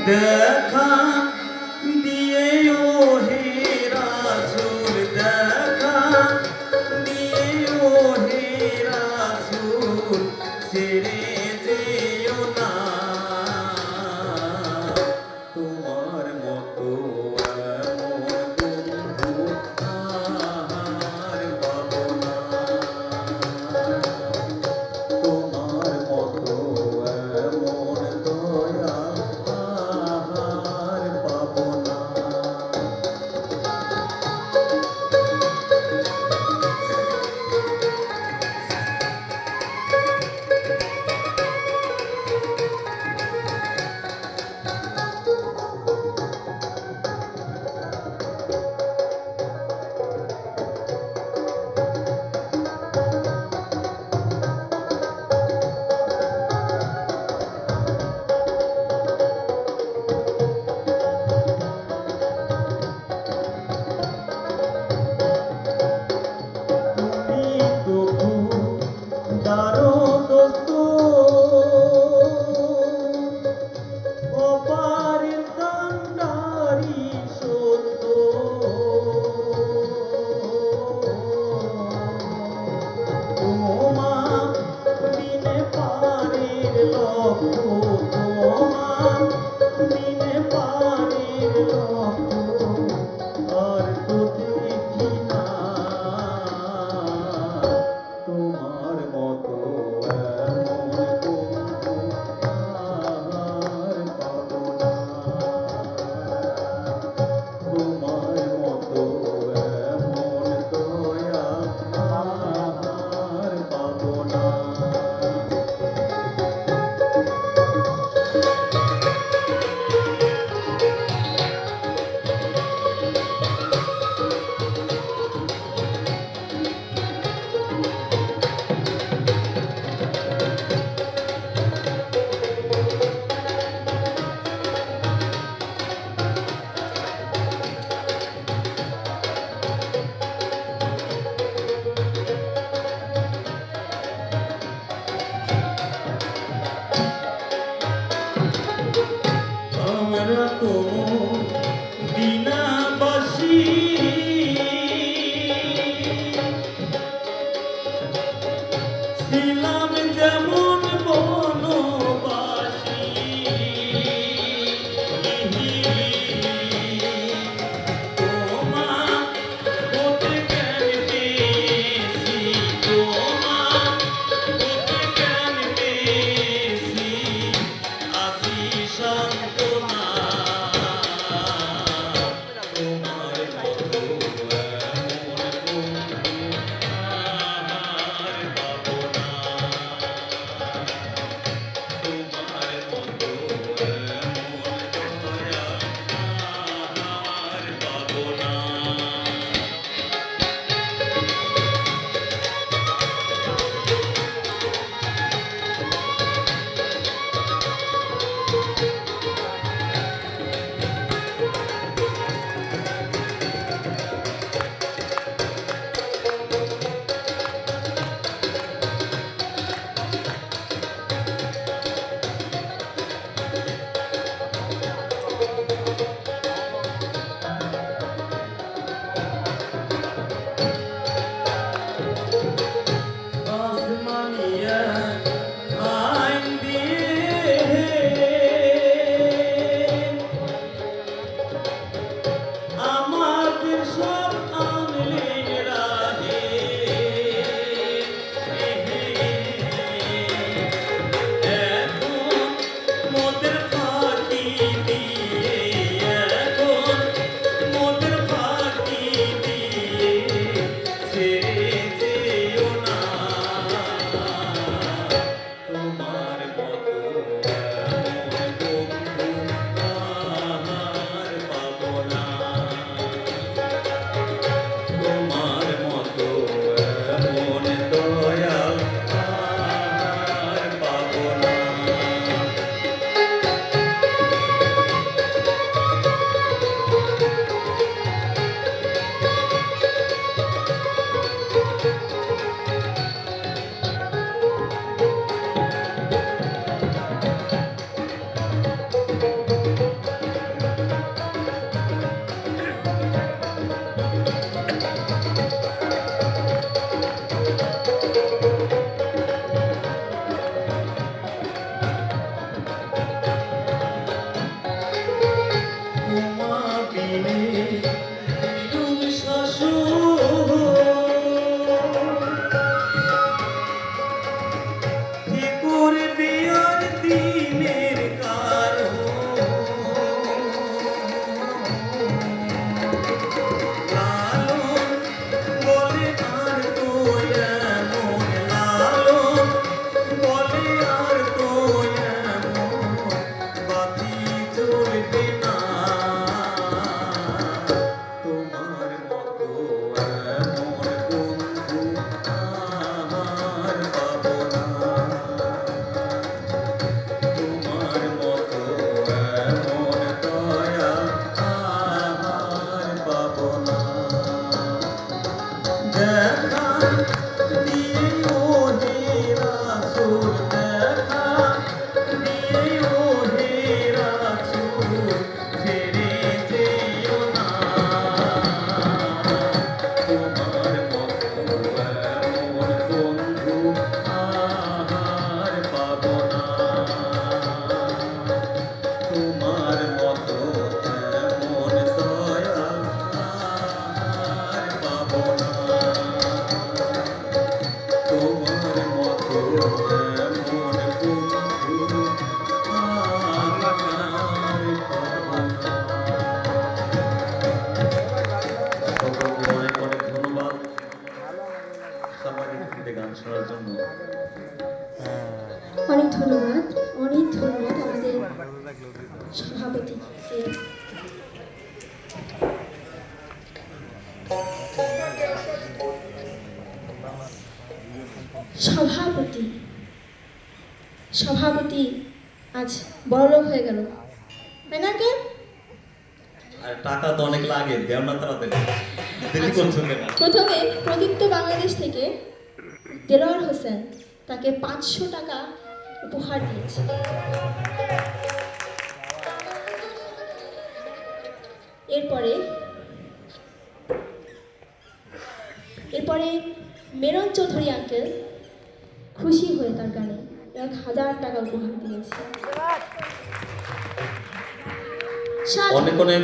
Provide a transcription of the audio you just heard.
দেখা দিয়ে ও হে রাসূল দেখা দিয়ে ও হে রাসূল ছেড়ে যেও না তোমার মতো এমন বন্ধু আর পাবো না তোমার মতো এমন দয়া আর পাবো না তোমার মতো আর পাবো না তোমার মতো এমন দয়া আর পাবো না আমরা তো বিনাবাসী ছিলাম যেমন বনবাসী তোমার হতে জ্ঞান পেয়েছি তোমার হতে জ্ঞান পেয়েছি আসি সান্ত্বনা তোমার মতো দেখা দিও হে রাসূল দেখা দিও হে রাসূল ছেড়ে যেও না তোমার মতো এমন বন্ধু আর পাবো না তোমার মতো এমন দয়াল আর পাবো না তোমার মতো এমন বন্ধু আর পাবো না। সকলকে অনেক অনেক ধন্যবাদ সামাজিক গান শোনার জন্য। অনেক ধন্যবাদ আমাদের সভাপতিকে। সভাপতি আজ বড়লোক হয়ে গেল, তাই না? কে আর টাকা তো অনেক লাগে, দেও না তাড়াতাড়ি, দেরি করছো কেন? প্রথমে প্রদীপ্ত বাংলাদেশ থেকে দেলোয়ার হোসেন তাকে 500 টাকা উপহার দিয়েছে। এরপরে মেনন চৌধুরী আঙ্কেল খুশি হয়ে তার গানে 1000 টাকা উপহার দিয়েছে। অনেক অনেক